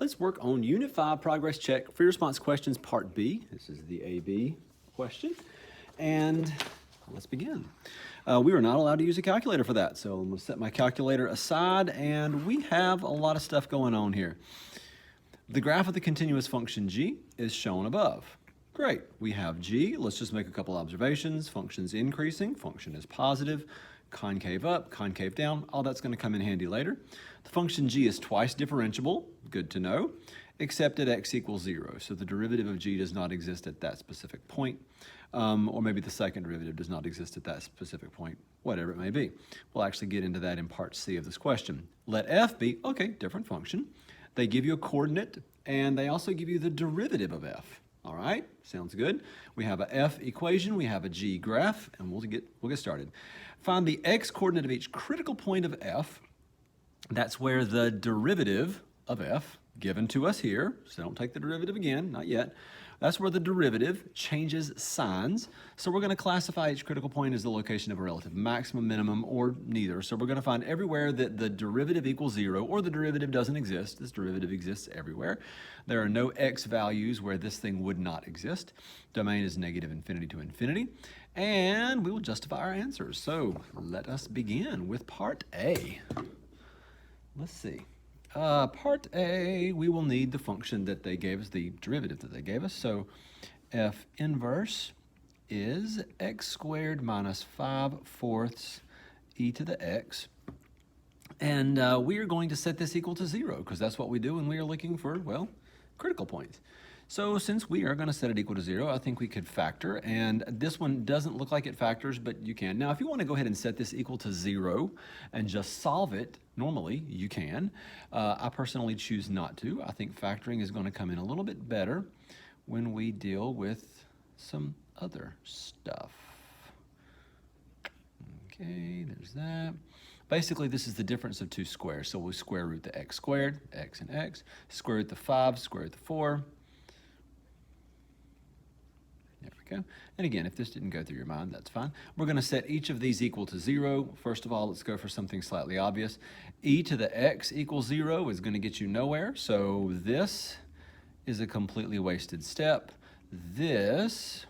Let's work on Unit 5 Progress Check Free Response Questions Part B. This is the AB question. And let's begin. We are not allowed to use a calculator for that, so I'm going to set my calculator aside, and we have a lot of stuff going on here. The graph of the continuous function g is shown above. Great, we have g. Let's just make a couple observations. Function's increasing, function is positive, concave up, concave down, all that's going to come in handy later. The function g is twice differentiable, good to know, except at x equals 0. So the derivative of g does not exist at that specific point, or maybe the second derivative does not exist at that specific point, whatever it may be. We'll actually get into that in part C of this question. Let f be, okay, different function. They give you a coordinate, and they also give you the derivative of f. All right, sounds good. We have a f equation, we have a g graph, and we'll get started. Find the x coordinate of each critical point of f. That's where the derivative of f, given to us here, so don't take the derivative again, not yet. That's where the derivative changes signs. So we're going to classify each critical point as the location of a relative maximum, minimum, or neither. So we're going to find everywhere that the derivative equals 0 or the derivative doesn't exist. This derivative exists everywhere. There are no x values where this thing would not exist. Domain is negative infinity to infinity. And we will justify our answers. So let us begin with part A. Let's see. Part A, we will need the function that they gave us, the derivative that they gave us. So f inverse is x squared minus 5/4 e to the x. And we are going to set this equal to 0 because that's what we do when we are looking for, well, critical points. So since we are going to set it equal to 0, I think we could factor, and this one doesn't look like it factors, but you can. Now, if you want to go ahead and set this equal to 0 and just solve it, normally you can. I personally choose not to. I think factoring is going to come in a little bit better when we deal with some other stuff. Okay, there's that. Basically, this is the difference of two squares. So we'll square root the x squared, x and x, square root the 5, square root the 4. There we go. And again, if this didn't go through your mind, that's fine. We're going to set each of these equal to 0. First of all, let's go for something slightly obvious. E to the x equals 0 is going to get you nowhere. So this is a completely wasted step. This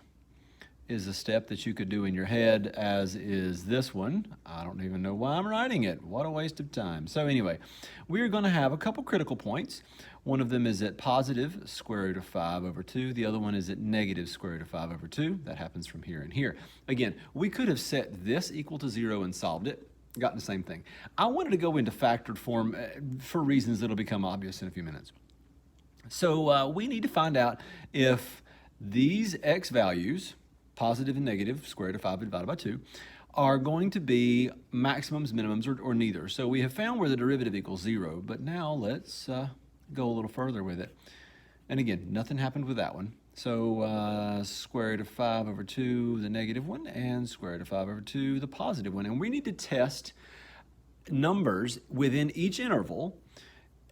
is a step that you could do in your head, as is this one. I don't even know why I'm writing it. What a waste of time. So anyway, we're going to have a couple critical points. One of them is at positive square root of 5/2. The other one is at negative square root of 5/2. That happens from here and here. Again, we could have set this equal to 0 and solved it, gotten the same thing. I wanted to go into factored form for reasons that'll become obvious in a few minutes. So we need to find out if these x values, positive and negative, square root of 5 divided by 2, are going to be maximums, minimums, or neither. So we have found where the derivative equals 0, but now let's go a little further with it. And again, nothing happened with that one. So square root of 5/2, the negative one, and square root of 5/2, the positive one. And we need to test numbers within each interval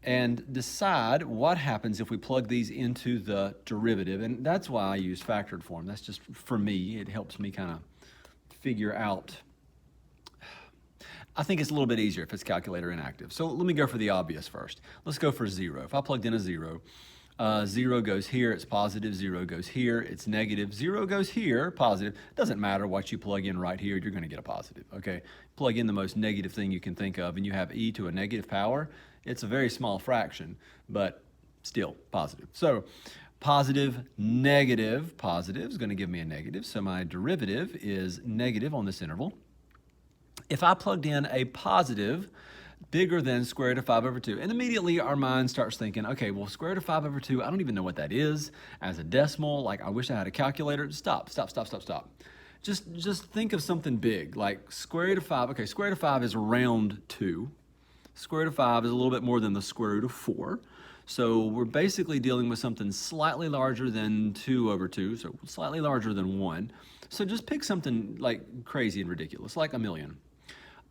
and decide what happens if we plug these into the derivative. And that's why I use factored form. That's just, for me, it helps me kind of figure out. I think it's a little bit easier if it's calculator inactive. So let me go for the obvious first. Let's go for 0. If I plugged in a 0, 0 goes here, it's positive. 0 goes here, it's negative. 0 goes here, positive. It doesn't matter what you plug in right here, you're going to get a positive, okay? Plug in the most negative thing you can think of, and you have e to a negative power. It's a very small fraction, but still positive. So positive, negative, positive is going to give me a negative. So my derivative is negative on this interval. If I plugged in a positive bigger than square root of 5/2, and immediately our mind starts thinking, okay, well, square root of 5/2, I don't even know what that is as a decimal. Like, I wish I had a calculator. Stop. Just think of something big, like square root of 5. Okay, square root of 5 is around 2. Square root of 5 is a little bit more than the square root of 4. So we're basically dealing with something slightly larger than 2/2, so slightly larger than 1. So just pick something like crazy and ridiculous, like a million.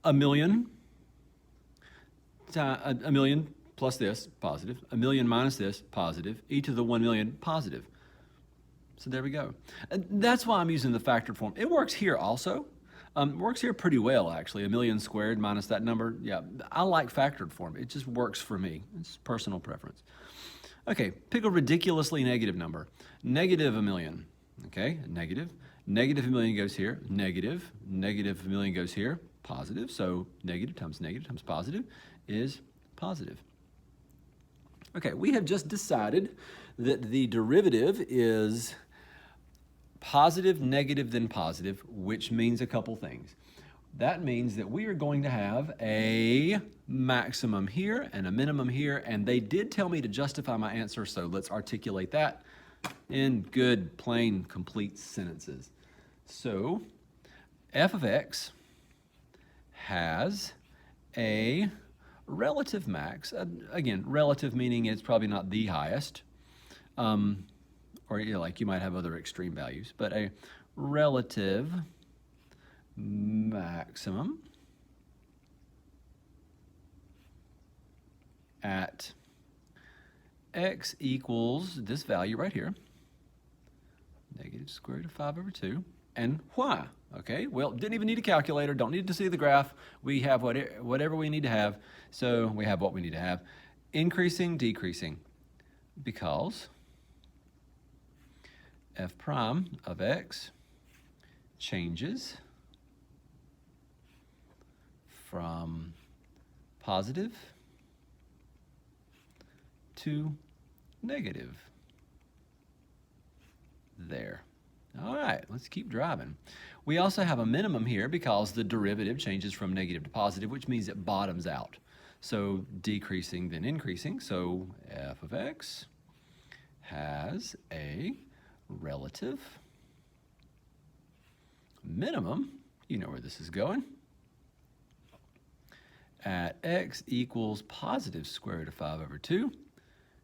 A million plus this, positive. A million minus this, positive. E to the 1 million, positive. So there we go. That's why I'm using the factored form. It works here also. Works here pretty well, actually. 1,000,000 squared minus that number. Yeah, I like factored form. It just works for me. It's personal preference. Okay, pick a ridiculously negative number. Negative a million. Okay, negative. Negative a million goes here. Negative. Negative a million goes here. Positive. So negative times positive is positive. Okay, we have just decided that the derivative is positive, negative, then positive, which means a couple things. That means that we are going to have a maximum here and a minimum here, and they did tell me to justify my answer, so let's articulate that in good, plain, complete sentences. So, f of x has a relative max. Again, relative meaning it's probably not the highest, or like you might have other extreme values, but a relative maximum at x equals this value right here, negative square root of 5 over 2, and why? Okay, well, didn't even need a calculator, don't need to see the graph. We have whatever we need to have, so we have what we need to have. Increasing, decreasing, because f prime of x changes from positive to negative. There. All right, let's keep driving. We also have a minimum here because the derivative changes from negative to positive, which means it bottoms out. So decreasing, then increasing. So f of x has a relative minimum, you know where this is going, at x equals positive square root of 5 over 2,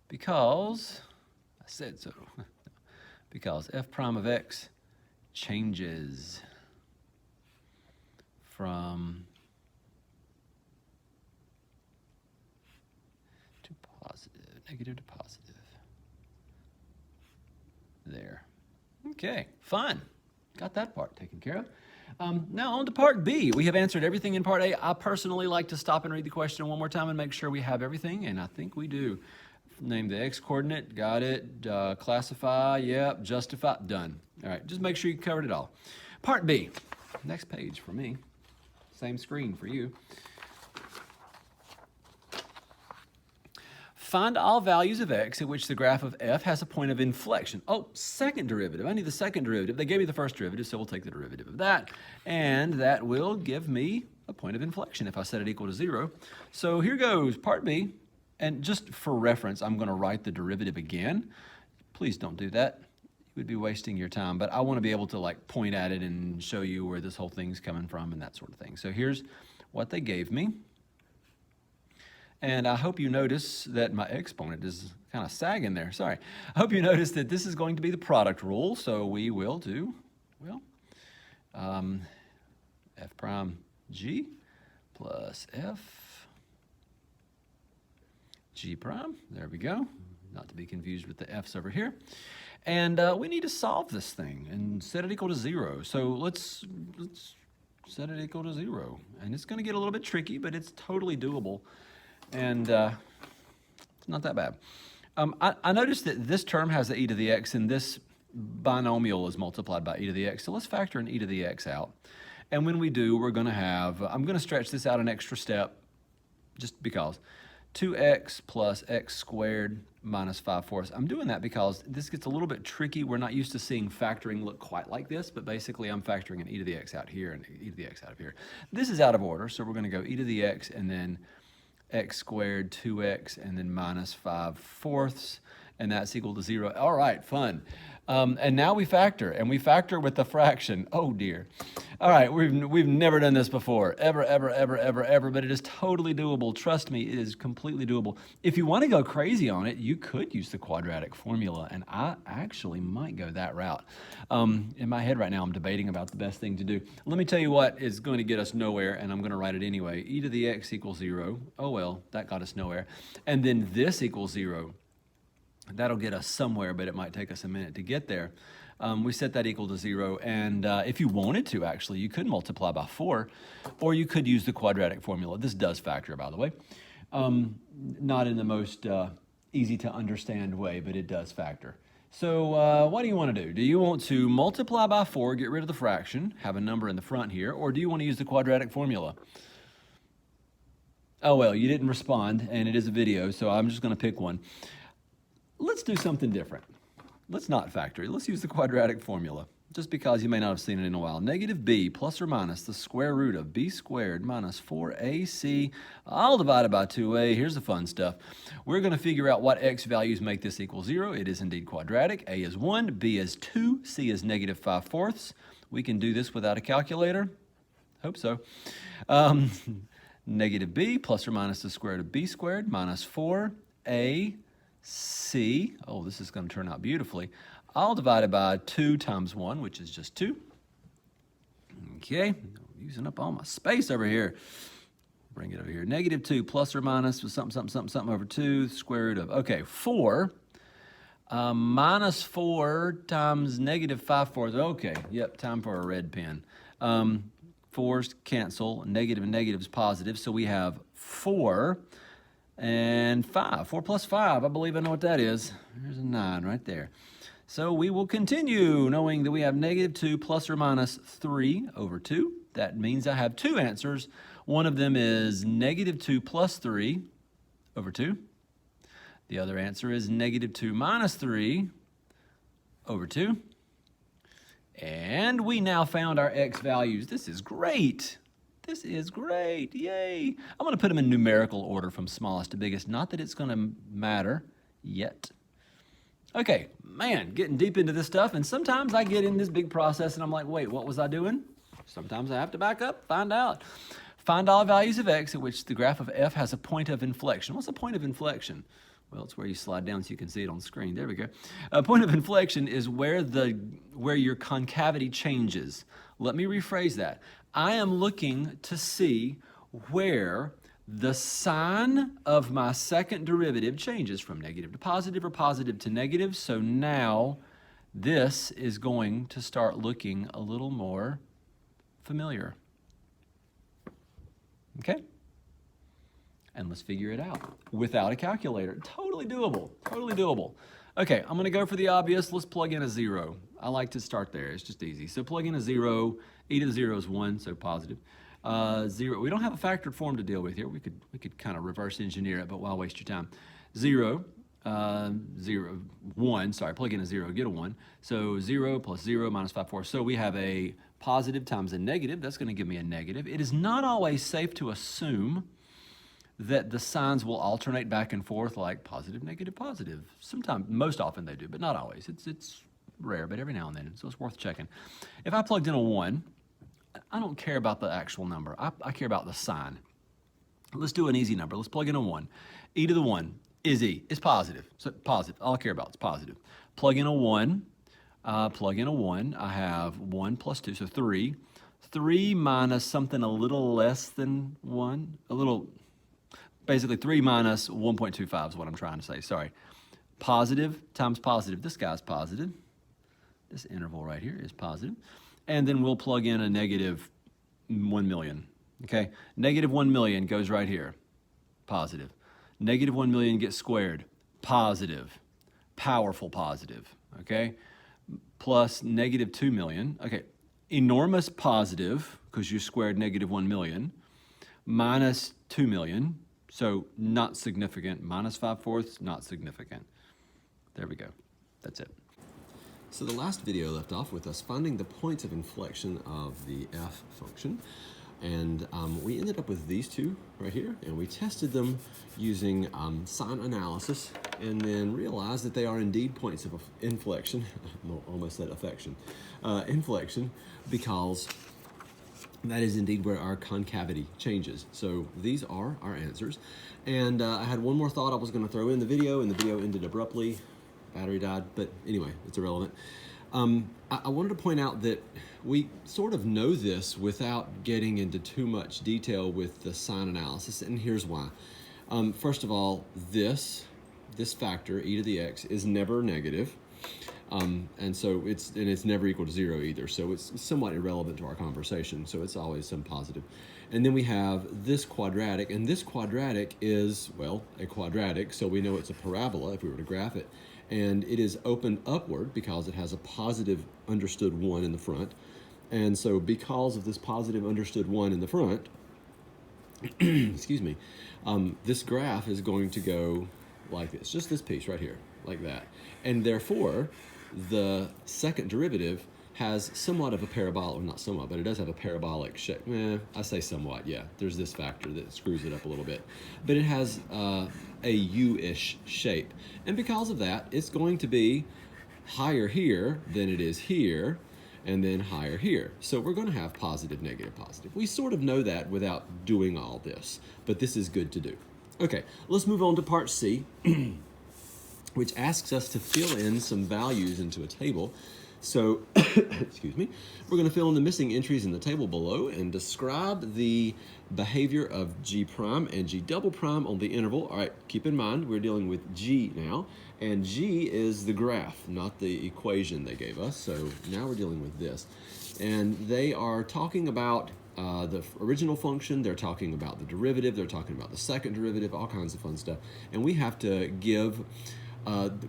because I said so. Because f prime of x changes from to positive, negative to positive. There. Okay, fine. Got that part taken care of. Now on to part B. We have answered everything in part A. I personally like to stop and read the question one more time and make sure we have everything, and I think we do. Name the x-coordinate, got it. Classify, yep. Justify, done. All right, just make sure you covered it all. Part B, next page for me. Same screen for you. Find all values of x at which the graph of f has a point of inflection. Oh, second derivative. I need the second derivative. They gave me the first derivative, so we'll take the derivative of that. And that will give me a point of inflection if I set it equal to 0. So here goes, part B. And just for reference, I'm going to write the derivative again. Please don't do that. You would be wasting your time. But I want to be able to like point at it and show you where this whole thing's coming from and that sort of thing. So here's what they gave me. And I hope you notice that my exponent is kind of sagging there. Sorry. I hope you notice that this is going to be the product rule. So we will do, well, f prime g plus f g prime. There we go. Not to be confused with the f's over here. And we need to solve this thing and set it equal to 0. So let's set it equal to 0. And it's going to get a little bit tricky, but it's totally doable. And it's not that bad. I noticed that this term has the e to the x, and this binomial is multiplied by e to the x. So let's factor an e to the x out. And when we do, we're going to have, I'm going to stretch this out an extra step, just because. 2x plus x squared minus 5/4. I'm doing that because this gets a little bit tricky. We're not used to seeing factoring look quite like this, but basically I'm factoring an e to the x out here and e to the x out of here. This is out of order, so we're going to go e to the x and then x squared, 2x, and then minus 5/4, and that's equal to 0. All right, fun. And now we factor, and we factor with the fraction. Oh dear. All right, we've never done this before, ever, but it is totally doable. Trust me, it is completely doable. If you want to go crazy on it, you could use the quadratic formula, and I actually might go that route. In my head right now, I'm debating about the best thing to do. Let me tell you what is going to get us nowhere, and I'm going to write it anyway. E to the x equals 0. Oh well, that got us nowhere. And then this equals 0. That'll get us somewhere, but it might take us a minute to get there. We set that equal to 0, and if you wanted to, actually, you could multiply by 4, or you could use the quadratic formula. This does factor, by the way. Not in the most easy to understand way, but it does factor. So what do you want to do? Do you want to multiply by 4, get rid of the fraction, have a number in the front here, or do you want to use the quadratic formula? Oh, well, you didn't respond, and it is a video, so I'm just going to pick one. Let's do something different. Let's not factor it. Let's use the quadratic formula, just because you may not have seen it in a while. Negative b plus or minus the square root of b squared minus 4ac, all divided by 2a. Here's the fun stuff. We're going to figure out what x values make this equal 0. It is indeed quadratic. A is 1, b is 2, c is negative 5/4. We can do this without a calculator. Hope so. Negative b plus or minus the square root of b squared minus 4ac. Oh, this is going to turn out beautifully. All divided by 2 times 1, which is just 2. Okay, using up all my space over here. Bring it over here. Negative 2 plus or minus something over 2, square root of, okay, 4. Minus 4 times negative 5/4. Okay, yep, time for a red pen. 4's cancel, negative and negative is positive, so we have 4 and 5. 4 plus 5, I believe I know what that is. There's a 9 right there. So we will continue knowing that we have negative 2 plus or minus 3 over 2. That means I have 2 answers. One of them is negative 2 plus 3 over 2. The other answer is negative 2 minus 3 over 2. And we now found our x values. This is great. This is great. Yay. I'm going to put them in numerical order from smallest to biggest. Not that it's going to matter yet. Okay, man, getting deep into this stuff. And sometimes I get in this big process and I'm like, wait, what was I doing? Sometimes I have to back up, find out. Find all values of x at which the graph of f has a point of inflection. What's a point of inflection? Well, it's where you slide down so you can see it on the screen. There we go. A point of inflection is where your concavity changes. Let me rephrase that. I am looking to see where the sign of my second derivative changes from negative to positive or positive to negative. So now this is going to start looking a little more familiar. Okay? And let's figure it out without a calculator. Totally doable, totally doable. Okay, I'm gonna go for the obvious. Let's plug in a 0. I like to start there, it's just easy. So plug in a 0, e to the 0 is 1, so positive. 0, we don't have a factored form to deal with here. We could kind of reverse engineer it, but why waste your time? 0, 1, sorry, plug in a 0, get a 1. So 0 plus 0 minus 5/4. So we have a positive times a negative. That's gonna give me a negative. It is not always safe to assume that the signs will alternate back and forth like positive, negative, positive. Sometimes, most often they do, but not always. It's rare, but every now and then, so it's worth checking. If I plugged in a 1, I don't care about the actual number. I care about the sign. Let's do an easy number. Let's plug in a 1. E to the 1 is e. It's positive. So positive. All I care about is positive. Plug in a 1. I have 1 plus 2, so 3. 3 minus something a little less than 1. Basically 3 minus 1.25 is what I'm trying to say. Sorry. Positive times positive. This guy's positive. This interval right here is positive. And then we'll plug in a negative 1 million. Okay? Negative 1 million goes right here. Positive. Negative 1 million gets squared. Positive. Powerful positive. Okay? Plus negative 2 million. Okay. Enormous positive, because you squared negative 1 million, minus 2 million. So not significant, minus 5/4, not significant. There we go, that's it. So the last video left off with us finding the points of inflection of the f function. And we ended up with these two right here, and we tested them using sign analysis, and then realized that they are indeed points of inflection, almost said affection, inflection, because that is indeed where our concavity changes. So these are our answers. And I had one more thought I was gonna throw in the video, and the video ended abruptly. Battery died, but anyway, it's irrelevant. I wanted to point out that we sort of know this without getting into too much detail with the sign analysis, and here's why. First of all, this factor, e to the x, is never negative. And so it's never equal to 0 either. So it's somewhat irrelevant to our conversation. So it's always some positive. And then we have this quadratic, and this quadratic is, well, a quadratic, so we know it's a parabola if we were to graph it. And it is open upward because it has a positive understood 1 in the front. And so because of this positive understood 1 in the front, excuse me, this graph is going to go like this, just this piece right here, like that. And therefore, the second derivative has somewhat of a parabolic, well, not somewhat, but it does have a parabolic shape. I say somewhat, yeah. There's this factor that screws it up a little bit. But it has a U-ish shape. And because of that, it's going to be higher here than it is here, and then higher here. So we're going to have positive, negative, positive. We sort of know that without doing all this, but this is good to do. Okay, let's move on to part C, which asks us to fill in some values into a table. So, excuse me, we're going to fill in the missing entries in the table below and describe the behavior of G prime and G double prime on the interval. All right, keep in mind, we're dealing with G now, and G is the graph, not the equation they gave us. So now we're dealing with this. And they are talking about the original function, they're talking about the derivative, they're talking about the second derivative, all kinds of fun stuff. And we have to give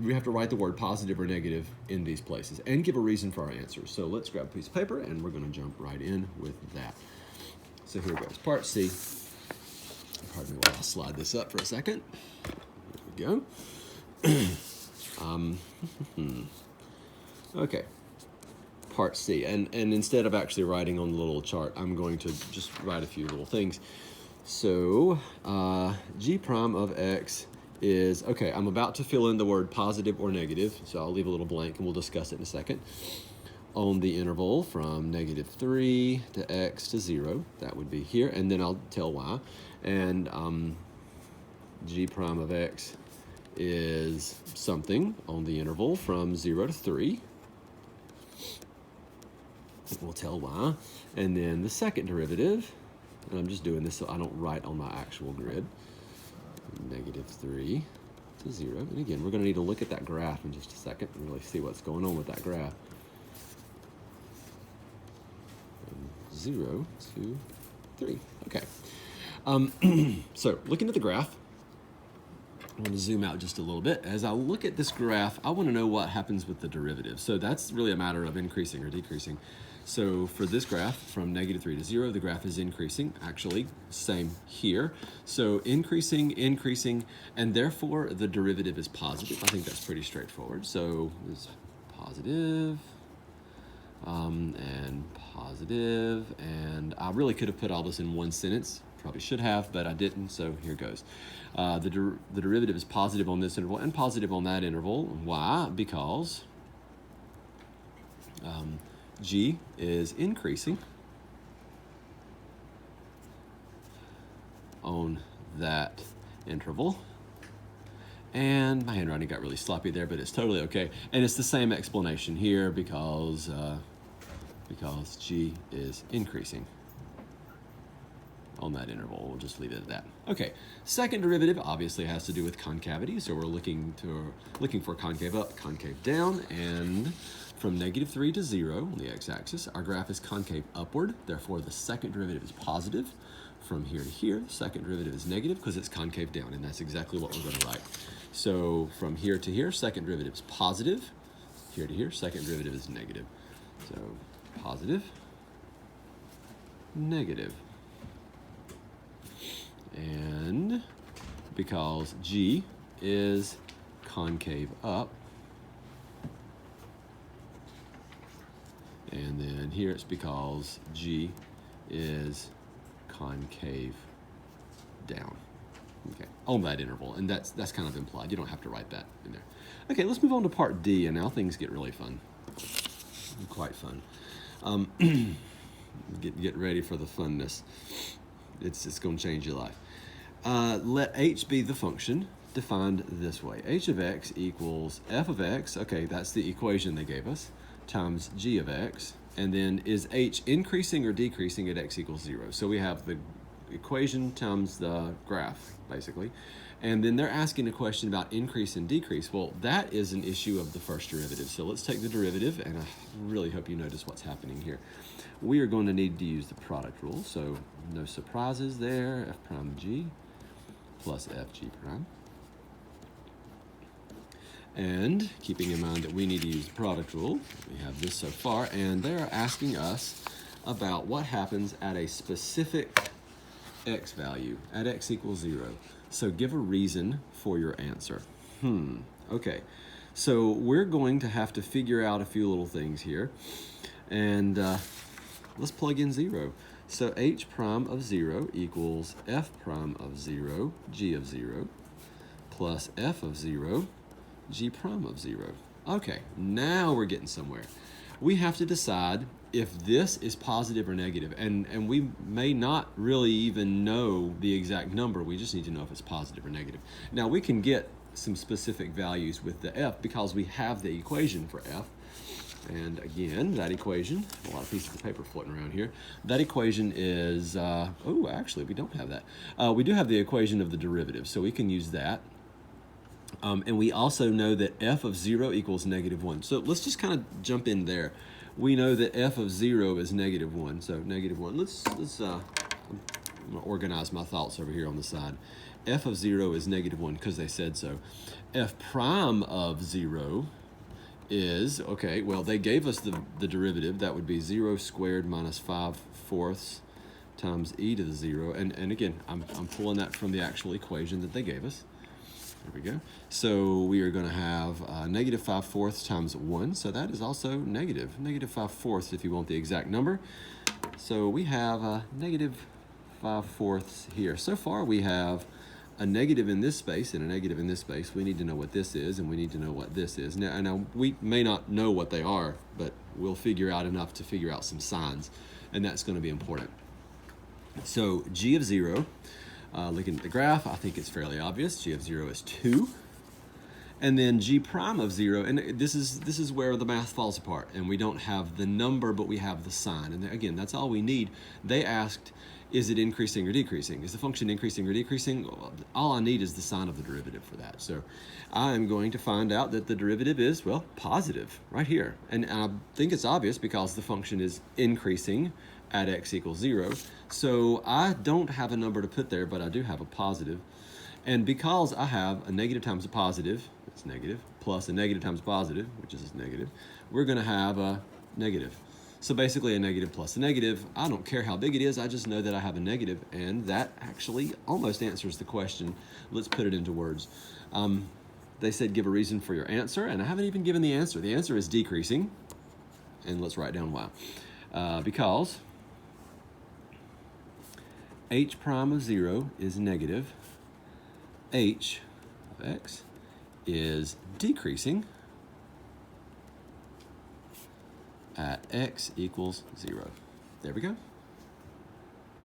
we have to write the word positive or negative in these places and give a reason for our answers. So let's grab a piece of paper and we're going to jump right in with that. So here goes, part C. Pardon me while I slide this up for a second. There we go. Okay, part C. And instead of actually writing on the little chart, I'm going to just write a few little things. So G prime of X is, okay, I'm about to fill in the word positive or negative, so I'll leave a little blank and we'll discuss it in a second. On the interval from -3 to x to 0, that would be here, and then I'll tell y. And G prime of X is something on the interval from 0 to 3. We'll tell y. And then the second derivative, and I'm just doing this so I don't write on my actual grid, -3 to 0. And again, we're going to need to look at that graph in just a second and really see what's going on with that graph. 0 to 3. Okay. So looking at the graph, I'm going to zoom out just a little bit. As I look at this graph, I want to know what happens with the derivative. So that's really a matter of increasing or decreasing. So for this graph, from -3 to 0, the graph is increasing. Actually, same here. So increasing, increasing, and therefore the derivative is positive. I think that's pretty straightforward. So it's positive, and positive, and I really could have put all this in one sentence. Probably should have, but I didn't, so here goes. The derivative is positive on this interval and positive on that interval. Why? Because G is increasing on that interval. And my handwriting got really sloppy there, but it's totally okay. And it's the same explanation here because G is increasing on that interval. We'll just leave it at that. Okay, second derivative obviously has to do with concavity, so we're looking for concave up, concave down, and from -3 to 0 on the x-axis, our graph is concave upward, therefore the second derivative is positive. From here to here, the second derivative is negative because it's concave down, and that's exactly what we're going to write. So from here to here, second derivative is positive. Here to here, second derivative is negative. So positive, negative. And because G is concave up, and then here it's because G is concave down. Okay, on that interval, and that's kind of implied. You don't have to write that in there. Okay, let's move on to part D, and now things get really fun. Quite fun. Get ready for the funness. It's going to change your life. Let H be the function defined this way. H of X equals F of X, okay, that's the equation they gave us, times G of X, and then is H increasing or decreasing at X equals 0? So we have the equation times the graph, basically, And then they're asking a question about increase and decrease. Well, that is an issue of the first derivative. So let's take the derivative, and I really hope you notice what's happening here. We are going to need to use the product rule, so no surprises there. F prime G plus FG prime. And keeping in mind that we need to use the product rule, we have this so far, and they're asking us about what happens at a specific x value, at x equals 0. So give a reason for your answer. Okay, so we're going to have to figure out a few little things here, and let's plug in 0. So h prime of 0 equals f prime of 0, g of 0, plus f of 0, g prime of 0. Okay, now we're getting somewhere. We have to decide if this is positive or negative, and we may not really even know the exact number. We just need to know if it's positive or negative. Now we can get some specific values with the f because we have the equation for f. And again, that equation, a lot of pieces of paper floating around here. That equation is, oh, actually, we don't have that. We do have the equation of the derivative, so we can use that. And we also know that f of 0 equals -1. So let's just kind of jump in there. We know that f of 0 is -1, so -1. Let's I'm gonna organize my thoughts over here on the side. F of 0 is -1 because they said so. F prime of 0 is, okay, well, they gave us the derivative. That would be 0 squared minus 5/4 times e to the 0. And again, I'm pulling that from the actual equation that they gave us. There we go. So we are going to have -5/4 times 1. So that is also negative. -5/4 if you want the exact number. So we have -5/4 here. So far we have a negative in this space and a negative in this space. We need to know what this is, and we need to know what this is. Now we may not know what they are, but we'll figure out enough to figure out some signs, and that's going to be important. So g of 0, looking at the graph, I think it's fairly obvious. G of 0 is 2. And then g prime of 0, and this is where the math falls apart, and we don't have the number, but we have the sign. And again, that's all we need. They asked, is it increasing or decreasing? Is the function increasing or decreasing? All I need is the sign of the derivative for that. So I am going to find out that the derivative is, well, positive right here. And I think it's obvious because the function is increasing at x equals 0. So I don't have a number to put there, but I do have a positive. And because I have a negative times a positive, it's negative, plus a negative times a positive, which is negative, we're going to have a negative. So basically a negative plus a negative. I don't care how big it is, I just know that I have a negative, and that actually almost answers the question. Let's put it into words. They said give a reason for your answer, and I haven't even given the answer. The answer is decreasing, and let's write down why. Because h prime of 0 is negative, h of x is decreasing at x equals 0. There we go.